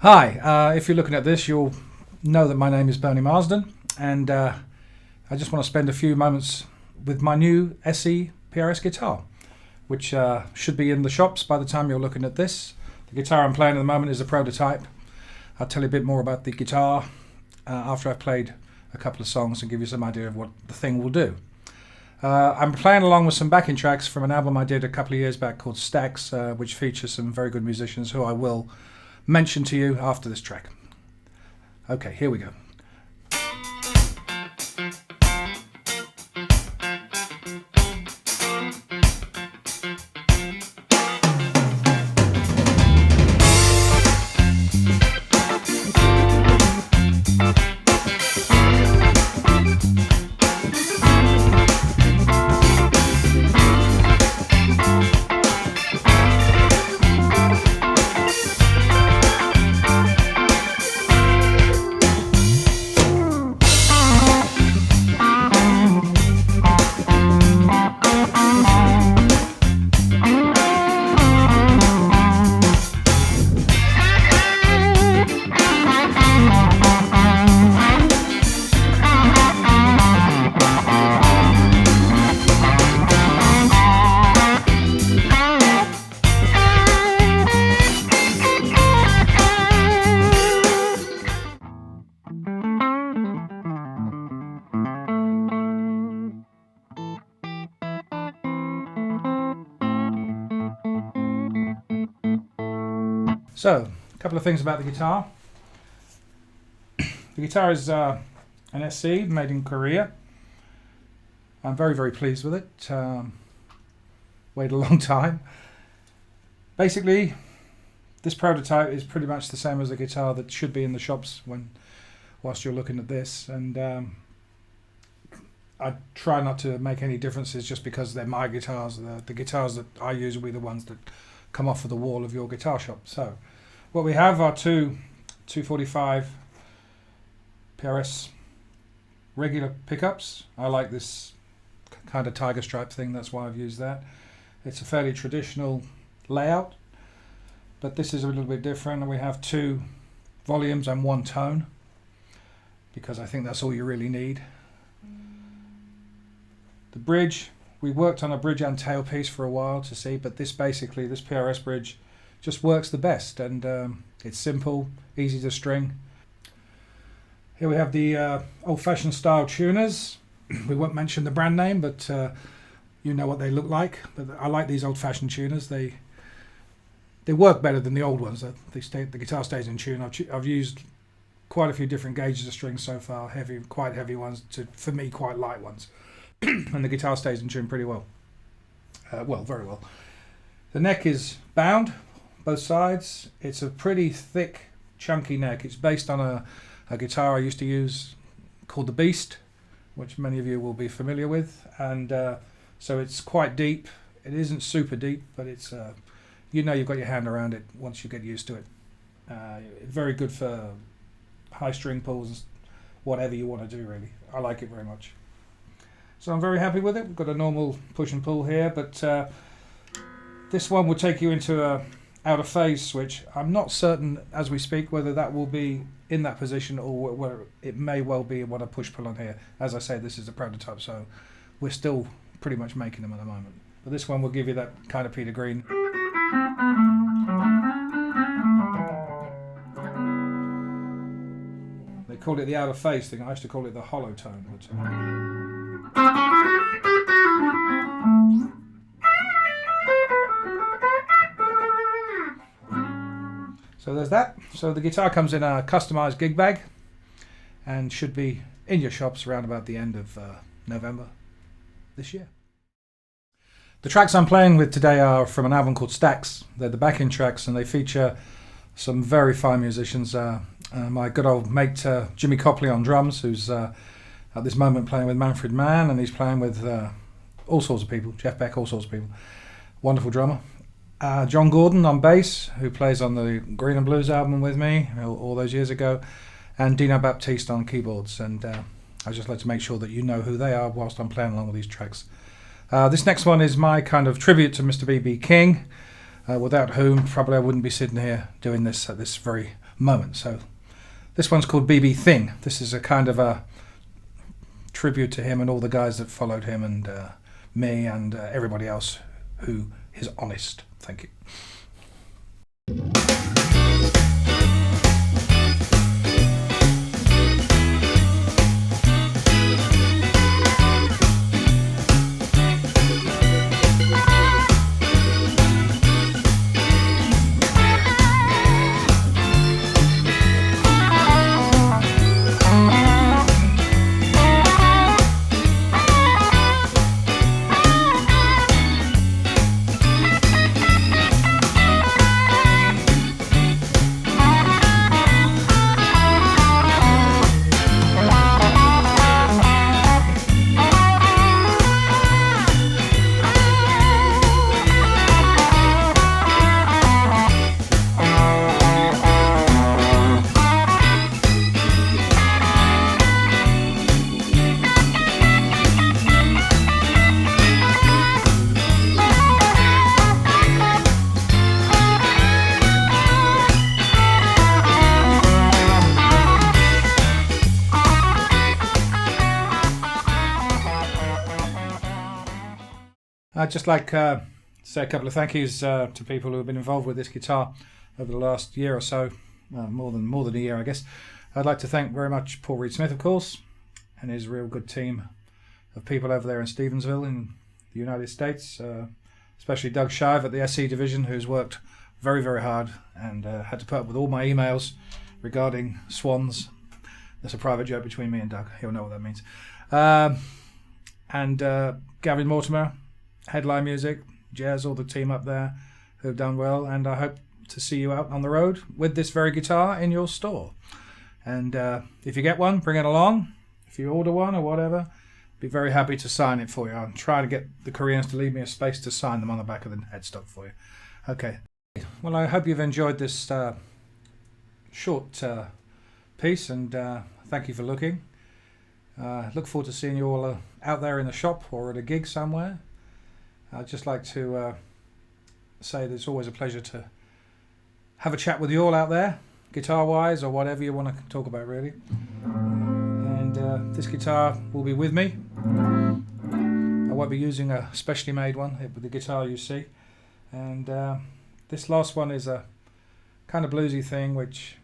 Hi, if you're looking at this, you'll know that my name is Marsden, and I just want to spend a few moments with my new SE PRS guitar, which should be in the shops by the time you're looking at this. The guitar I'm playing at the moment is a prototype. I'll tell you a bit more about the guitar after I've played a couple of songs and give you some idea of what the thing will do. I'm playing along with some backing tracks from an album I did a couple of years back called Stacks, which features some very good musicians who I will mention to you after this track. Okay, here we go. So, a couple of things about the guitar. The guitar is an SC made in Korea. I'm very, very pleased with it. Waited a long time. Basically, this prototype is pretty much the same as the guitar that should be in the shops whilst you're looking at this. And I try not to make any differences just because they're my guitars. The guitars that I use will be the ones that come off of the wall of your guitar shop. So what we have are two 245 PRS regular pickups. I like this kind of tiger stripe thing, that's why I've used that. It's a fairly traditional layout, but this is a little bit different, and we have two volumes and one tone because I think that's all you really need. The bridge, we worked on a bridge and tailpiece for a while to see, but this PRS bridge just works the best, and it's simple, easy to string. Here we have the old-fashioned style tuners. We won't mention the brand name, but you know what they look like. But I like these old-fashioned tuners. They work better than the old ones. The guitar stays in tune. I've used quite a few different gauges of strings so far, quite heavy ones to, for me, quite light ones. And the guitar stays in tune pretty well. Very well. The neck is bound, both sides. It's a pretty thick, chunky neck. It's based on a guitar I used to use called the Beast, which many of you will be familiar with. And so it's quite deep. It isn't super deep, but it's you've got your hand around it once you get used to it. Very good for high string pulls, whatever you want to do, really. I like it very much. So I'm very happy with it. We've got a normal push and pull here, but this one will take you into a out of phase switch. I'm not certain as we speak whether that will be in that position or whether it may well be what I push pull on here. As I say, this is a prototype, so we're still pretty much making them at the moment. But this one will give you that kind of Peter Green. They call it the out of phase thing. I used to call it the hollow tone. So there's that. So the guitar comes in a customized gig bag and should be in your shops around about the end of November this year. The tracks I'm playing with today are from an album called Stacks. They're the backing tracks, and they feature some very fine musicians. My good old mate Jimmy Copley on drums, who's at this moment playing with Manfred Mann, and he's playing with all sorts of people, Jeff Beck, all sorts of people. Wonderful drummer. John Gordon on bass, who plays on the Green and Blues album with me all those years ago, and Dino Baptiste on keyboards. And I just like to make sure that you know who they are whilst I'm playing along with these tracks. This next one is my kind of tribute to Mr. B.B. King, without whom probably I wouldn't be sitting here doing this at this very moment. So this one's called BB Thing. This is a kind of a tribute to him and all the guys that followed him, and me and everybody else who is honest. Thank you. I'd just like to say a couple of thank yous to people who have been involved with this guitar over the last year or so, more than a year, I guess. I'd like to thank very much Paul Reed-Smith, of course, and his real good team of people over there in Stevensville in the United States, especially Doug Shive at the SE division, who's worked very, very hard and had to put up with all my emails regarding swans. That's a private joke between me and Doug. He'll know what that means. And Gavin Mortimer, Headline Music, Jazz, all the team up there who've done well, and I hope to see you out on the road with this very guitar in your store. And if you get one, bring it along. If you order one or whatever, be very happy to sign it for you. I'm trying to get the Koreans to leave me a space to sign them on the back of the headstock for you. Okay. Well, I hope you've enjoyed this short piece, and thank you for looking. Look forward to seeing you all out there in the shop or at a gig somewhere. I'd just like to say that it's always a pleasure to have a chat with you all out there, guitar-wise or whatever you want to talk about, really. And this guitar will be with me. I won't be using a specially made one with the guitar you see. And this last one is a kind of bluesy thing, which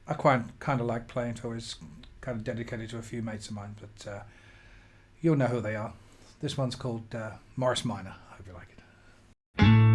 I kind of like playing to. It's kind of dedicated to a few mates of mine, but you'll know who they are. This one's called Morris Minor. I hope you like it.